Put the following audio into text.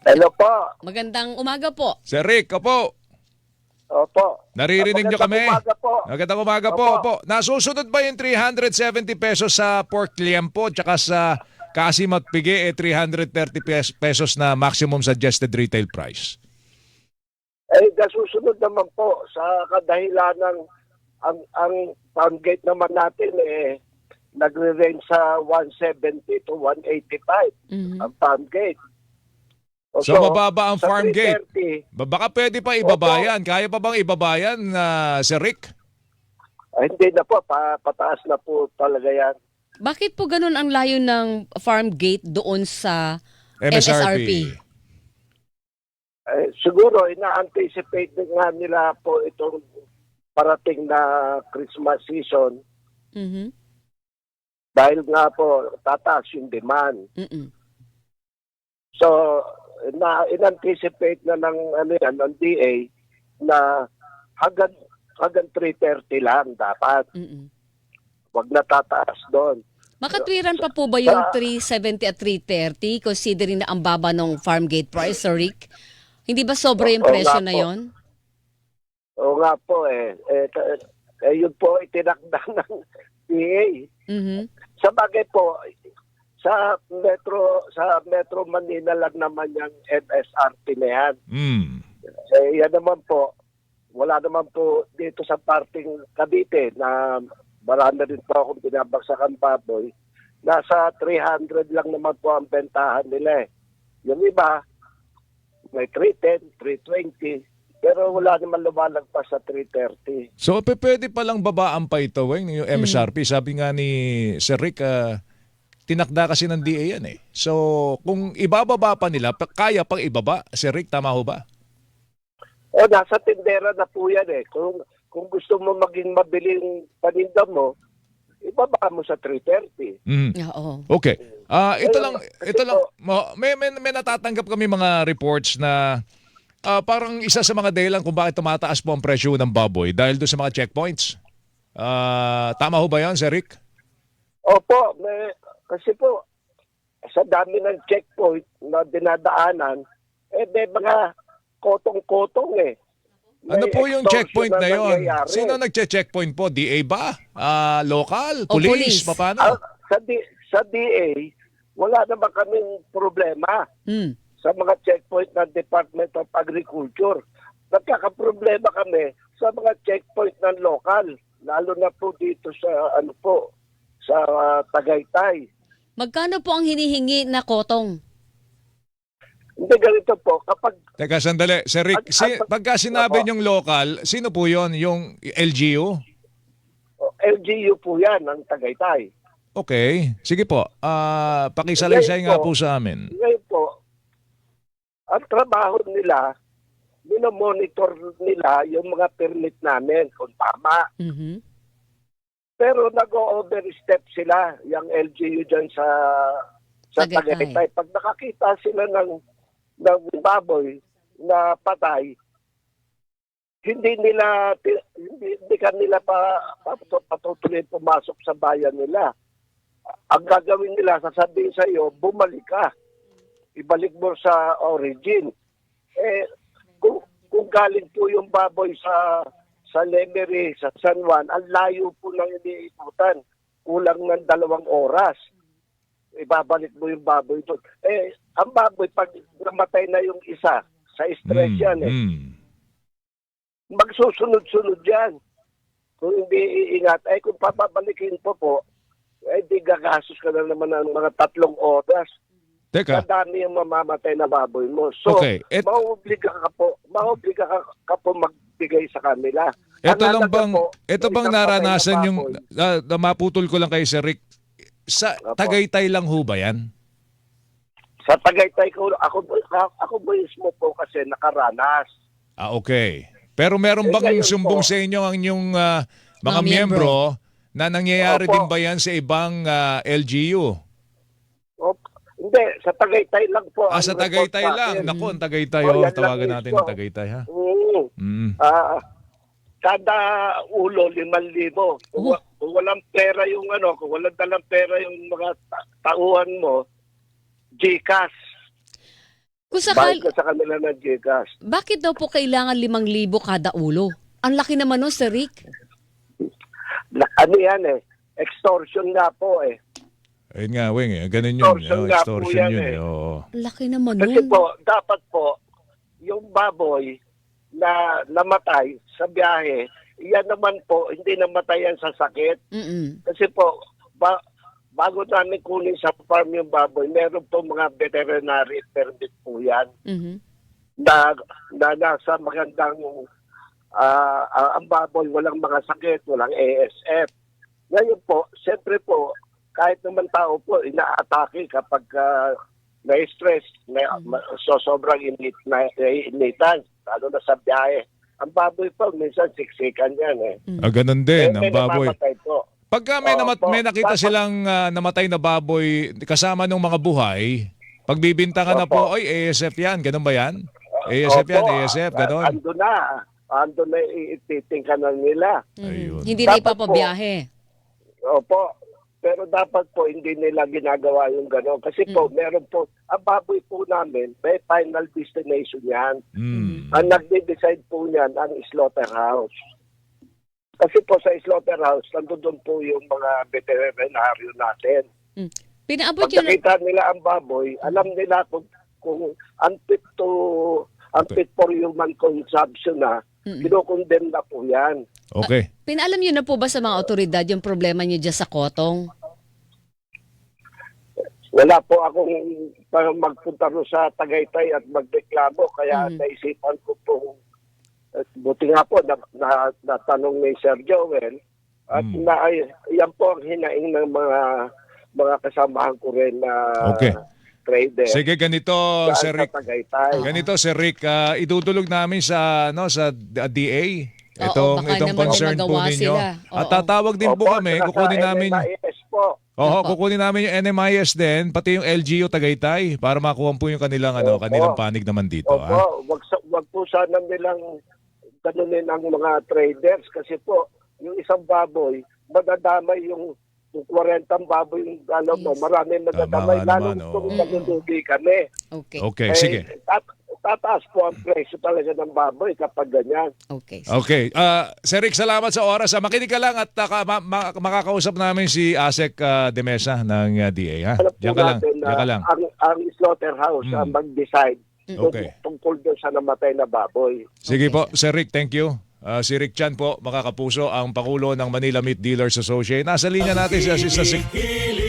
Hello po. Magandang umaga po. Sir Rick, opo. Opo. Naririnig nyo kami? Umaga po. Magandang umaga po. Opo. Nasusunod ba yung 370 pesos sa pork liempo tsaka sa kasim at pigi 330 pesos na maximum suggested retail price? Nasusunod naman po sa kadahilan ng ang farm gate naman natin nagre-range sa 170 to 185 ang farm gate. So mababa ang sa farm gate. 330, Baka pwede pa ibabayan. Kaya pa bang ibabayan, Sir Rick? hindi na po, pataas na po talaga yan. Bakit po ganun ang layo ng farm gate doon sa MSRP. Siguro, ina-anticipate nga nila po itong parating na Christmas season Mhm. dahil nga po tataas yung demand. Mm-mm. So, in-anticipate na ng DA na hanggang 330 lang dapat. Mm-mm. Wag na tataas doon. Makatwiran pa po ba yung 370 at 330 considering na ang baba ng farm gate price, Sir Rick? Hindi ba sobra yung Oo presyo nga na po. yon? Oo nga po yun po itinakda ng DA. Mhm. Sa bagay po, sa Metro Manila lang naman yung MSRP na yan. Yan naman po, wala naman po dito sa parting Cavite na marami rin po akong binabagsakan baboy. Nasa 300 lang naman po ang bentahan nila eh. Yung iba, may 310, 320, pero wala naman lumalagpas sa 330. So pwede palang babaan pa ito, yung MSRP. Sabi nga ni Sir Rick, tinakda kasi ng DA yan eh. So kung ibababa pa nila, kaya pang ibaba. Sir Rick, tama ho ba? Nasa tindera na po yan eh. Kung gusto mo maging mabiling paninda mo, ibaba mo sa 330. Oo. Okay. Ito lang, po, may natatanggap kami mga reports na parang isa sa mga dahilan kung bakit tumataas po ang presyo ng baboy dahil doon sa mga checkpoints. Tama ho ba yan, Sir Rick? Opo, kasi po, sa dami ng checkpoint na dinadaanan, may mga kotong-kotong eh. Ano May po yung extortion checkpoint na yon? nangyayari. Sino nagche-checkpoint po? DA ba? Local? O Police? police. Paano? Sa DA, wala naman kaming problema Mm. sa mga checkpoint ng Department of Agriculture. Nagkakaproblema kami sa mga checkpoint ng lokal, lalo na po dito sa sa Tagaytay. Magkano po ang hinihingi na kotong? Hindi ganito po, kapag Teka, sandali. Sir Rick, pagka sinabi niyong local, sino po yon? Yung LGU? LGU po yan, ang Tagaytay. Okay. Sige po. Pakisalaysay nga po sa amin. Ngayon po, ang trabaho nila, minomonitor nila yung mga permit namin kung tama. Mhm. Pero nag-overstep sila, yung LGU dyan sa Tagaytay. Tagaytay. Pag nakakita sila ng baboy na patay, hindi kanila patutuloy pumasok sa bayan nila. Ang gagawin nila, sasabihin sa iyo, bumalik ka. Ibalik mo sa origin. Kung galing po yung baboy sa Lemery, sa San Juan, ang layo po lang iniikutan. Kulang ng 2 oras. Ibabalik mo yung baboy doon. Ang baboy, pag namatay na yung isa, sa stress yan magsusunod-sunod yan. Kung hindi iingat, kung papabalikin po, di gagastos ka na naman ng mga 3 oras. Teka. Madami yung mamamatay na baboy mo. So, Okay. maobliga ka po magbigay sa kanila. Ito Ang lang halaga bang, po, ito bang isang patay na naranasan yung, baboy. maputol ko lang kay Sir Rick, sa Apo. Tagaytay lang ho ba yan? Sa Tagaytay ko, ako mismo po kasi nakaranas. Okay. Pero meron bang ngayon sumbong po, sa inyo ang inyong mga Mga miyembro na nangyayari Opo. din ba yan sa ibang LGU? Hindi, sa Tagaytay lang po. Sa ang Tagaytay report lang. natin. Naku, ang Tagaytay. yan lang Tawagan natin mismo. ang Tagaytay, ha? Mm. Kada ulo, 5,000. Kung walang pera yung kung walang dalang pera yung mga tauhan mo, GCash. Kung Bayad sakal, ka sa kanila ng GCash. bakit daw po kailangan 5,000 kada ulo? Ang laki naman nun, Sir Rick. Ano yan eh? Extortion nga po eh. Ayun nga, Weng, ganun yun. Extortion nga po Extortion yan yun. eh. Oo. Ang laki naman Kasi nun. po, dapat po, yung baboy na namatay sa biyahe, yan naman po, hindi namatay yan sa sakit. Mm-mm. Kasi po, bago namin kunin sa farm yung baboy, meron po mga veterinary permit po yan Mhm. na nasa magandang ang baboy, walang mga sakit, walang ASF. Ngayon po, siyempre po, kahit naman tao po, inaatake kapag na-stress, sobrang initan, lalo na sa biyahe. Ang baboy po, minsan siksikan yan eh. Ganun din, ang May baboy. namamatay po. Pagka may, Opo. may nakita Dapat- silang namatay na baboy kasama ng mga buhay, pagbibintangan na po, Opo. oy, ASF yan, ganun ba yan? ASF yan, Opo, ASF, ganun. Ando na ititingkanan nila. Mhm. Ayun. Hindi na Dapat po. ipapabiyahe. Opo. Pero dapat po hindi nila ginagawa yung gano'n. Kasi po, meron po, ang baboy po namin, may final destination yan. Mm. Ang nagde-decide po niyan ang slaughterhouse. Kasi po sa slaughterhouse, nandun po yung mga veterinaryo natin. Mm. Pinaabot Pag yun. nakita nila ang baboy, alam nila kung unfit for human consumption na, kinukondemn na po yan. Okay. Pinaalam yun na po ba sa mga otoridad yung problema niyo dyan sa Kotong? Wala po akong magpunta ro sa Tagaytay at magreklamo, kaya naisipan ko po, buti nga po natanong ni Sir Joel, at yan po ang hinaing ng mga kasamahan ko rin na Okay. trader. Sige, ganito, Sir Sa Rick. Tagaytay. Ganito, Sir Rick, idudulog namin sa DA. Oo, baka Itong naman concern po magawa ninyo. sila. At Oo. tatawag din po Opo, kami, saka kukunin sa namin. NMIS po. Oo, Opo. kukunin namin yung NMIS din, pati yung LGU Tagaytay para makuha po yung kanilang Opo. kanilang panig naman dito, ha? Opo, wag po sana nilang ganunin ang mga traders kasi po, yung isang baboy, madadamay yung 40 baboy yung mo, Yes. marami madadamay, Tama lalo naman, kung oo. malulugi kami. Okay. Okay, sige. Tataas po ang presyo talaga ng baboy kapag ganyan. Okay. Okay. Sir Rick, salamat sa oras. Makinig ka lang at makakausap namin si Asek de Mesa ng DA, ha? Alam po Diyan ka lang. natin na Diyan ka lang. ang slaughterhouse ang mag-decide Okay. tungkol doon sa namatay na baboy. Sige Okay, po, Sir Rick, thank you. Si Rick Chan po, makakapuso, ang Pangulo ng Manila Meat Dealers Association. Nasa linya natin si Assistant Secretary.